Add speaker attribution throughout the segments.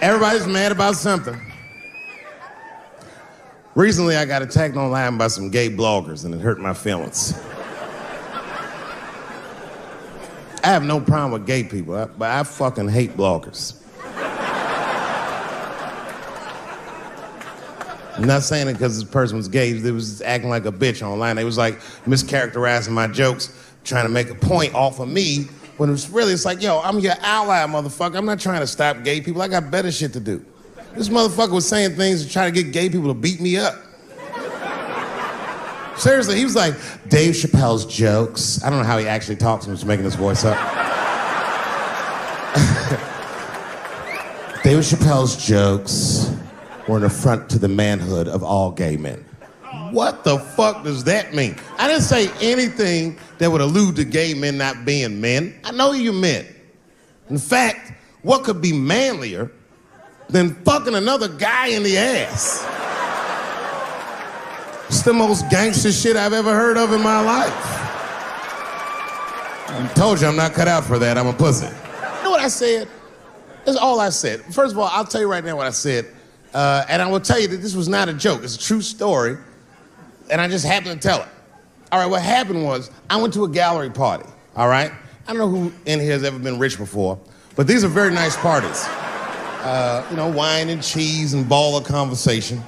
Speaker 1: Everybody's mad about something. Recently, I got attacked online by some gay bloggers, and it hurt my feelings. I have no problem with gay people, but I fucking hate bloggers. I'm not saying it because this person was gay. They was acting like a bitch online. They was like mischaracterizing my jokes, trying to make a point off of me, when it's like, yo, I'm your ally, motherfucker. I'm not trying to stop gay people. I got better shit to do. This motherfucker was saying things to try to get gay people to beat me up. Seriously, he was like, Dave Chappelle's jokes. I don't know how he actually talks. I'm just making his voice up. Dave Chappelle's jokes were an affront to the manhood of all gay men. What the fuck does that mean? I didn't say anything that would allude to gay men not being men. I know you're men. In fact, what could be manlier than fucking another guy in the ass? It's the most gangster shit I've ever heard of in my life. I told you I'm not cut out for that. I'm a pussy. You know what I said? That's all I said. First of all, I'll tell you right now what I said. And I will tell you that this was not a joke. It's a true story. And I just happened to tell it. All right, what happened was I went to a gallery party, all right? I don't know who in here has ever been rich before, but these are very nice parties. Wine and cheese and ball of conversation.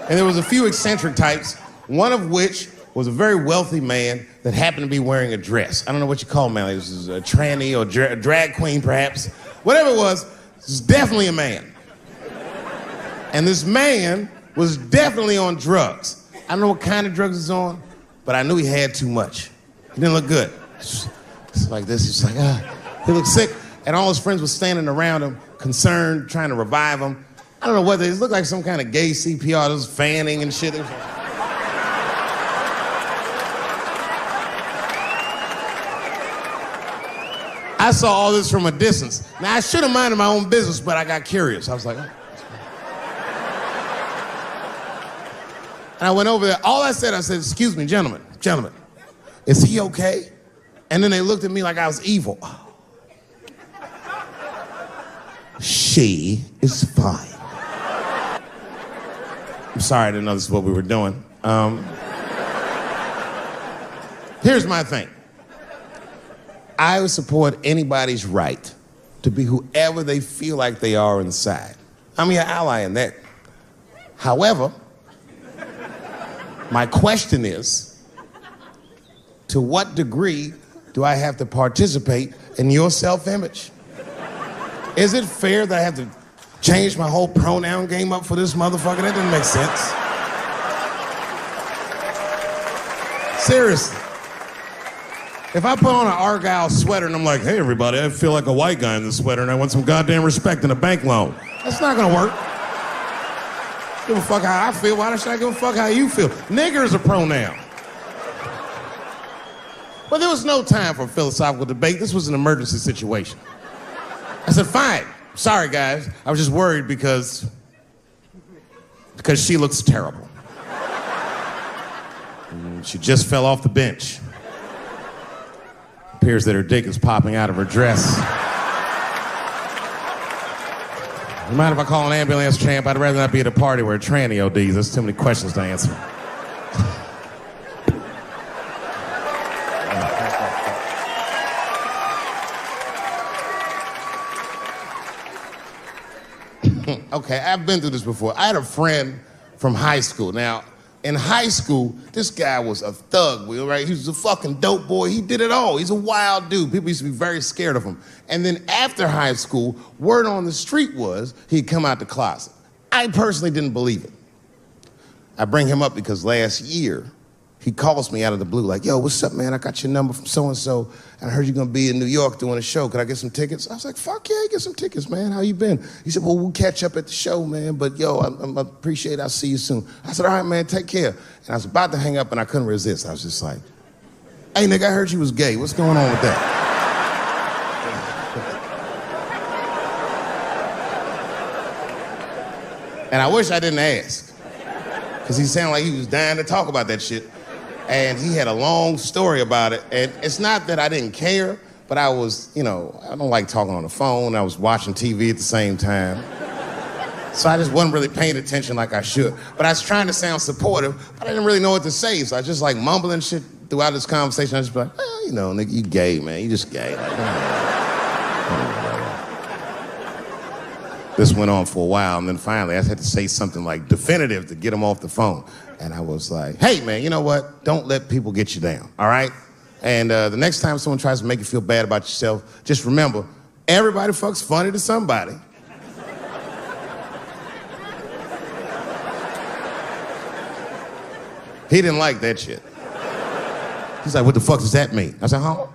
Speaker 1: And there was a few eccentric types, one of which was a very wealthy man that happened to be wearing a dress. I don't know what you call him, man. This is a tranny or a drag queen, perhaps. Whatever it was definitely a man. And this man was definitely on drugs. I don't know what kind of drugs he's on, but I knew he had too much. He didn't look good. It's like this, he's like, he looked sick. And all his friends were standing around him, concerned, trying to revive him. I don't know whether it looked like some kind of gay CPR. There was fanning and shit. I saw all this from a distance. Now, I should have minded my own business, but I got curious. I was like, oh. And I went over there. All I said, excuse me, gentlemen, is he okay? And then they looked at me like I was evil. She is fine. I'm sorry, I didn't know this is what we were doing. Here's my thing. I would support anybody's right to be whoever they feel like they are inside. I'm your ally in that. However, my question is, to what degree do I have to participate in your self-image? Is it fair that I have to change my whole pronoun game up for this motherfucker? That doesn't make sense. Seriously. If I put on an Argyle sweater and I'm like, hey, everybody, I feel like a white guy in this sweater and I want some goddamn respect and a bank loan. That's not gonna work. Give a fuck how I feel. Why should I give a fuck how you feel? Nigger is a pronoun. But there was no time for philosophical debate. This was an emergency situation. I said, fine. Sorry, guys. I was just worried because she looks terrible. And she just fell off the bench. Appears that her dick is popping out of her dress. You mind if I call an ambulance, champ? I'd rather not be at a party where a tranny ODs. There's too many questions to answer. Okay, I've been through this before. I had a friend from high school. Now, in high school, this guy was a thug, right? He was a fucking dope boy. He did it all. He's a wild dude. People used to be very scared of him. And then after high school, word on the street was he'd come out the closet. I personally didn't believe it. I bring him up because last year, he calls me out of the blue like, yo, what's up, man? I got your number from so-and-so, and I heard you're gonna be in New York doing a show. Could I get some tickets? I was like, fuck yeah, get some tickets, man. How you been? He said, well, we'll catch up at the show, man, but yo, I appreciate it. I'll see you soon. I said, all right, man, take care. And I was about to hang up, and I couldn't resist. I was just like, hey, nigga, I heard you was gay. What's going on with that? And I wish I didn't ask, because he sounded like he was dying to talk about that shit. And he had a long story about it. And it's not that I didn't care, But I was, I don't like talking on the phone. I was watching TV at the same time. So I just wasn't really paying attention like I should. But I was trying to sound supportive, but I didn't really know what to say. So I was just like mumbling shit throughout this conversation. I was just like, nigga, you gay, man. You just gay. This went on for a while, and then finally I had to say something like definitive to get him off the phone. And I was like, hey, man, you know what? Don't let people get you down, all right? And the next time someone tries to make you feel bad about yourself, just remember, everybody fucks funny to somebody. He didn't like that shit. He's like, what the fuck does that mean? I said, huh?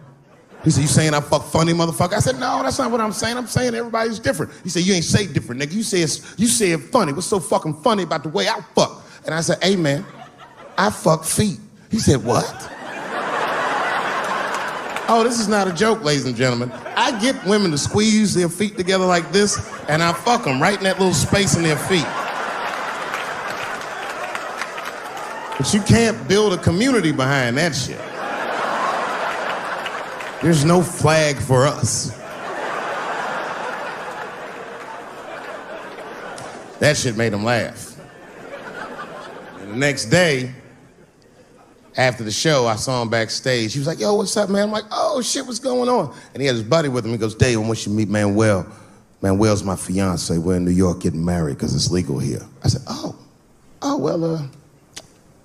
Speaker 1: He said, you saying I fuck funny, motherfucker? I said, no, that's not what I'm saying. I'm saying everybody's different. He said, you ain't say different, nigga. You say it funny. What's so fucking funny about the way I fuck? And I said, hey, man, I fuck feet. He said, what? Oh, this is not a joke, ladies and gentlemen. I get women to squeeze their feet together like this, and I fuck them right in that little space in their feet. But you can't build a community behind that shit. There's no flag for us. That shit made him laugh. And the next day, after the show, I saw him backstage. He was like, yo, what's up, man? I'm like, oh, shit, what's going on? And he had his buddy with him. He goes, Dave, I want you to meet Manuel. Manuel's my fiance. We're in New York getting married because it's legal here. I said, well,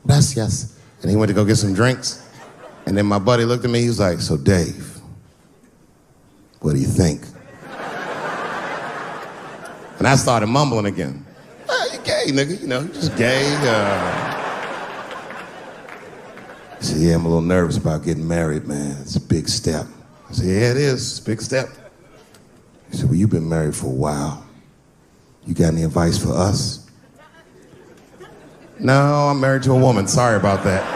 Speaker 1: gracias. And he went to go get some drinks. And then my buddy looked at me. He was like, so, Dave, what do you think? And I started mumbling again. You gay, nigga. You just gay. He said, yeah, I'm a little nervous about getting married, man. It's a big step. I said, yeah, it is. It's a big step. He said, well, you've been married for a while. You got any advice for us? No, I'm married to a woman. Sorry about that.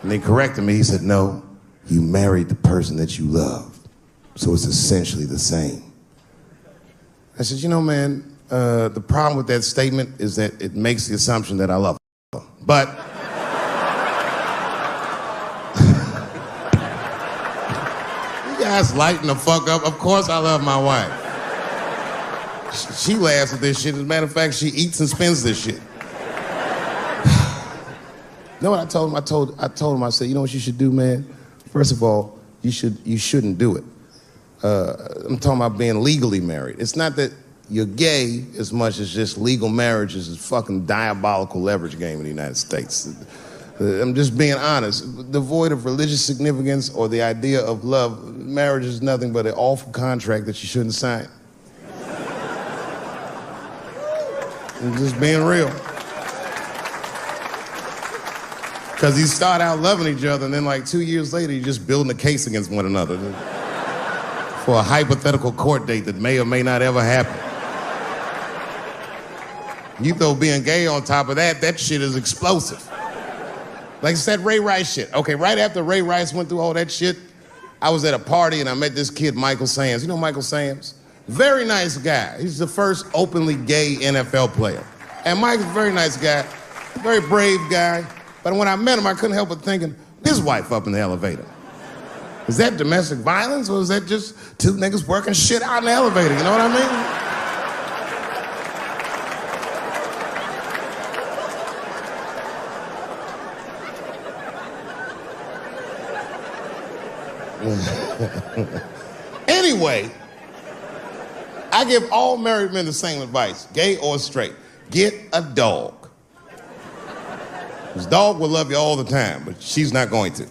Speaker 1: And he corrected me. He said, no, you married the person that you love. So it's essentially the same. I said, man, the problem with that statement is that it makes the assumption that I love her. But you guys lighten the fuck up. Of course I love my wife. She laughs at this shit. As a matter of fact, she eats and spends this shit. You know what I told him? I told him, I said, you know what you should do, man? First of all, you shouldn't do it. I'm talking about being legally married. It's not that you're gay as much as just legal marriage is a fucking diabolical leverage game in the United States. I'm just being honest. Devoid of religious significance or the idea of love, marriage is nothing but an awful contract that you shouldn't sign. I'm just being real. Because you start out loving each other, and then like 2 years later, you're just building a case against one another for a hypothetical court date that may or may not ever happen. You throw being gay on top of that, that shit is explosive. Like I said, Ray Rice shit. Okay, right after Ray Rice went through all that shit, I was at a party and I met this kid, Michael Sams. You know Michael Sams? Very nice guy. He's the first openly gay NFL player. And Mike's a very nice guy, very brave guy. But when I met him, I couldn't help but thinking, his wife up in the elevator. Is that domestic violence or is that just two niggas working shit out in the elevator? You know what I mean? Anyway, I give all married men the same advice, gay or straight. Get a dog. This dog will love you all the time, but she's not going to.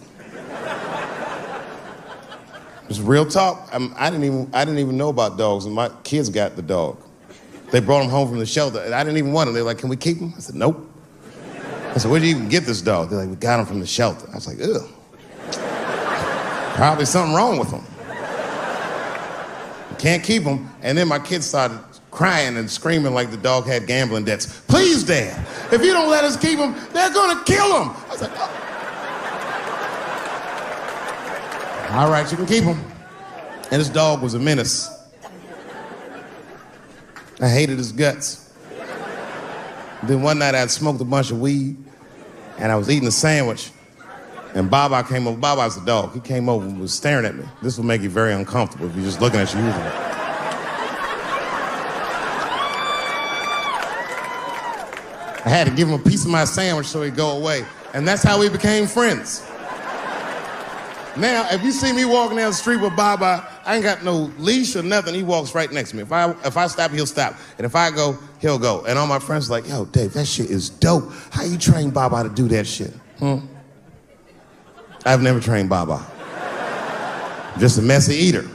Speaker 1: It's real talk. I didn't even know about dogs, and my kids got the dog. They brought him home from the shelter, and I didn't even want him. They're like, can we keep him? I said, nope. I said, where'd you even get this dog? They're like, we got him from the shelter. I was like, ugh. Probably something wrong with him. Can't keep him. And then my kids started crying and screaming like the dog had gambling debts. Please, Dad, if you don't let us keep him, they're gonna kill him. I was like, oh. All right, you can keep him. And this dog was a menace. I hated his guts. Then one night I'd smoked a bunch of weed and I was eating a sandwich. And Baba came over. Baba's a dog. He came over and was staring at me. This will make you very uncomfortable if you're just looking at you usually. I had to give him a piece of my sandwich so he'd go away. And that's how we became friends. Now, if you see me walking down the street with Baba, I ain't got no leash or nothing. He walks right next to me. If I stop, he'll stop. And if I go, he'll go. And all my friends are like, yo, Dave, that shit is dope. How you train Baba to do that shit? I've never trained Baba. I'm just a messy eater.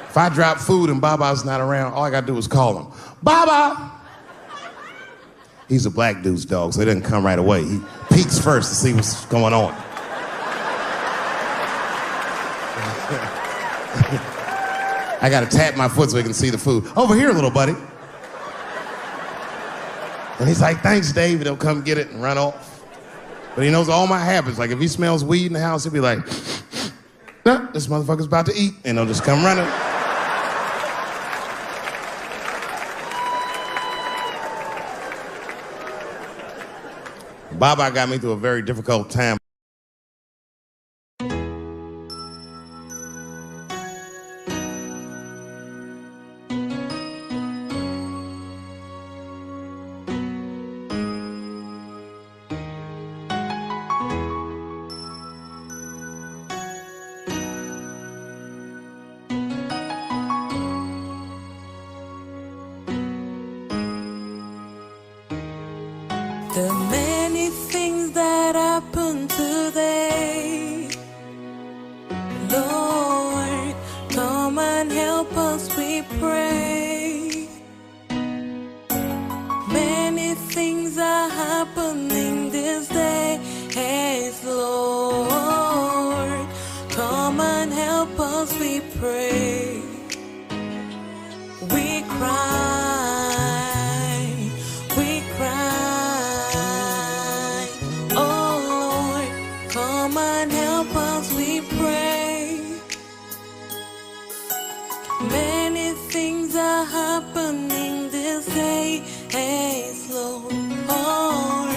Speaker 1: If I drop food and Baba's not around, all I gotta do is call him. Baba! He's a black dude's dog, so he doesn't come right away. He peeks first to see what's going on. I gotta tap my foot so he can see the food. Over here, little buddy. And he's like, thanks, Dave. He'll come get it and run off. But he knows all my habits. Like, if he smells weed in the house, he'll be like, nah, this motherfucker's about to eat. And he'll just come running. Baba got me through a very difficult time.
Speaker 2: The many things that happened today, Lord, come and help us, we pray. Many things are happening this day, yes, Lord, come and help us, we pray. We cry. Come and help us, we pray. Many things are happening this day, yes, Lord.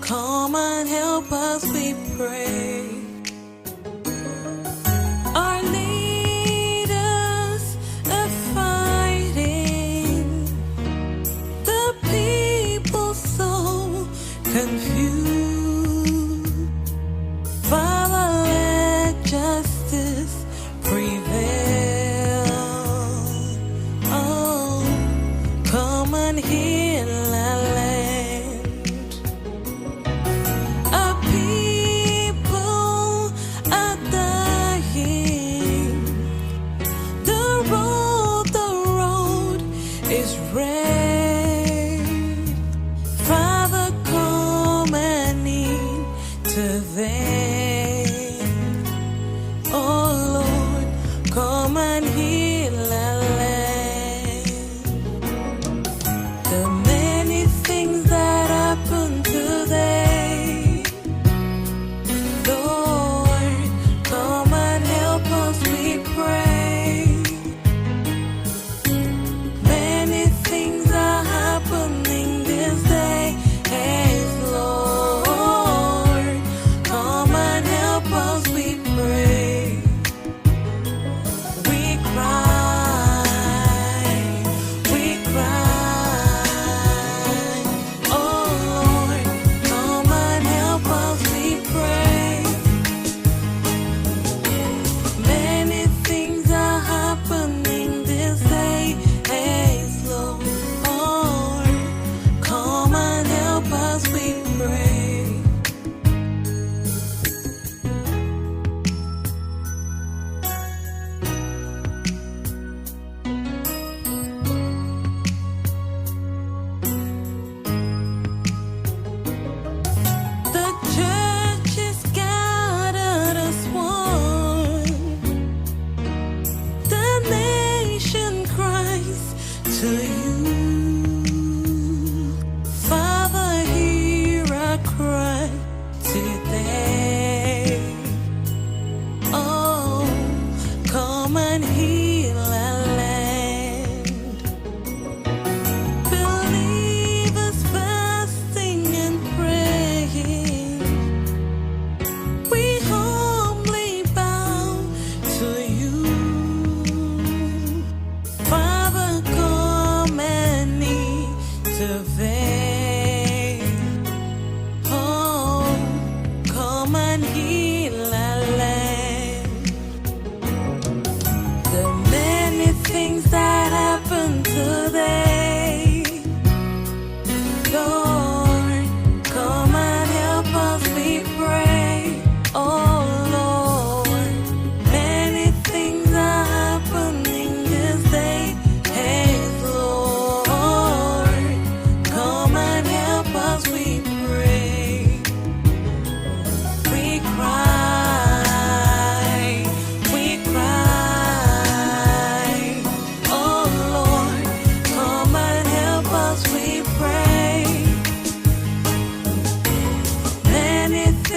Speaker 2: Come and help us, we pray. Our leaders are fighting, the people so confused. Father, let justice prevail. Oh, come and heal our land. A people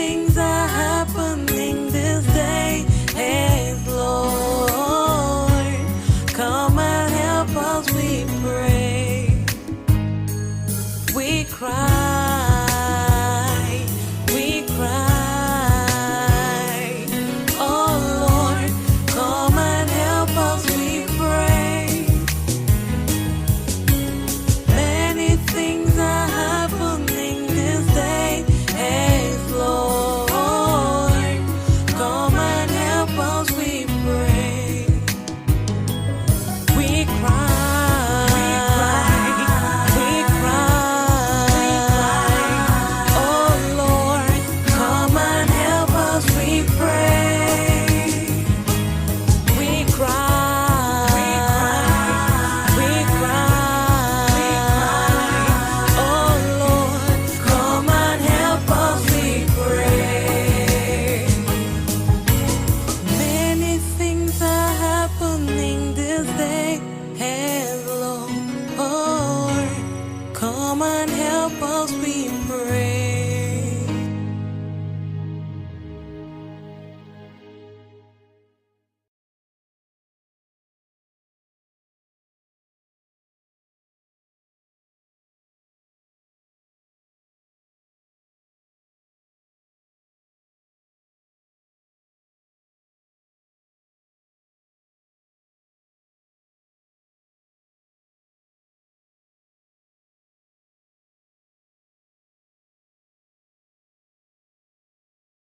Speaker 2: things are happening this day. Hey, Lord, come and help us, we pray. We cry, we cry. Oh Lord, come and help us, we pray. Many things are happening this day. Hey, Lord, come and help us, we pray. We cry, we cry. Oh Lord, come and help us, we pray. We cry, we cry. Oh Lord, come and help us, we pray. Many things are happening this day. Hey, Lord, come and help us, we pray.